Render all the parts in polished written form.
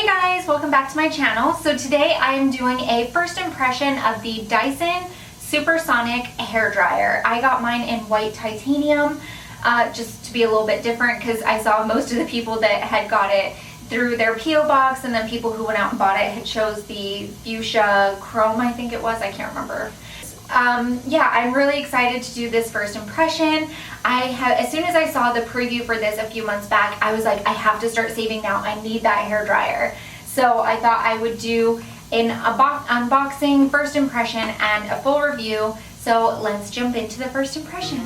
Hey guys, welcome back to my channel. So today I am doing a first impression of the Dyson Supersonic hair dryer. I got mine in white titanium just to be a little bit different because I saw most of the people that had got it through their P.O. box, and then people who went out and bought it had chose the fuchsia chrome, I think it was, I can't remember. Yeah, I'm really excited to do this first impression. As soon as I saw the preview for this a few months back, I was like, I have to start saving now. I need that hair dryer. So I thought I would do an unboxing, first impression, and a full review. So let's jump into the first impression.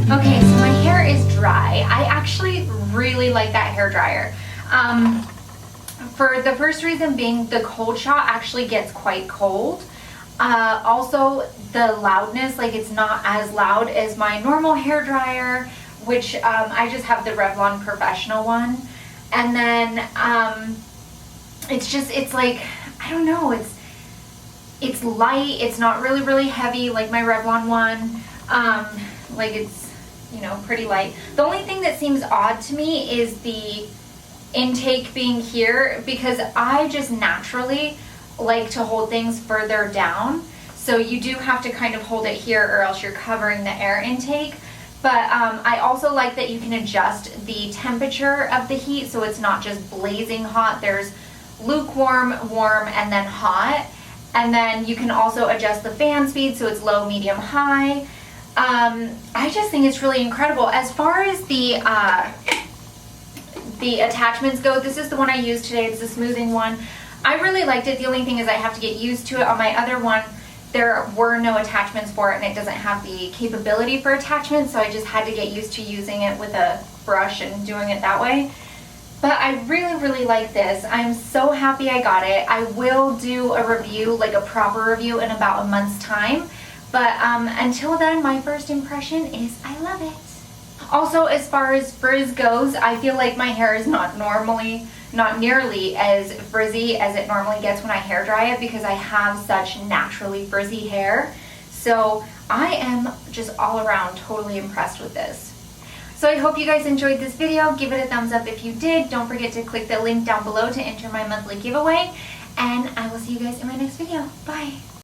Okay, so my hair is dry. I actually really like that hair dryer. For the first reason being the cold shot actually gets quite cold. Also the loudness, like it's not as loud as my normal hair dryer, which I just have the Revlon Professional one. And then it's like, I don't know, It's light, it's not really heavy like my Revlon one. Like it's, you know, pretty light. The only thing that seems odd to me is the intake being here, because I just naturally like to hold things further down. So you do have to kind of hold it here or else you're covering the air intake. But I also like that you can adjust the temperature of the heat, so it's not just blazing hot. There's lukewarm, warm, and then hot. And then you can also adjust the fan speed, so it's low, medium, high. I just think it's really incredible. As far as the attachments go, this is the one I used today. It's the smoothing one. I really liked it. The only thing is I have to get used to it. On my other one, there were no attachments for it, and it doesn't have the capability for attachments, so I just had to get used to using it with a brush and doing it that way. But I really like this. I'm so happy I got it. I will do a review, like a proper review, in about a month's time. But until then, my first impression is I love it. Also, as far as frizz goes, I feel like my hair is not nearly as frizzy as it normally gets when I hair dry it, because I have such naturally frizzy hair. So I am just all around totally impressed with this. So I hope you guys enjoyed this video. Give it a thumbs up if you did. Don't forget to click the link down below to enter my monthly giveaway. And I will see you guys in my next video. Bye.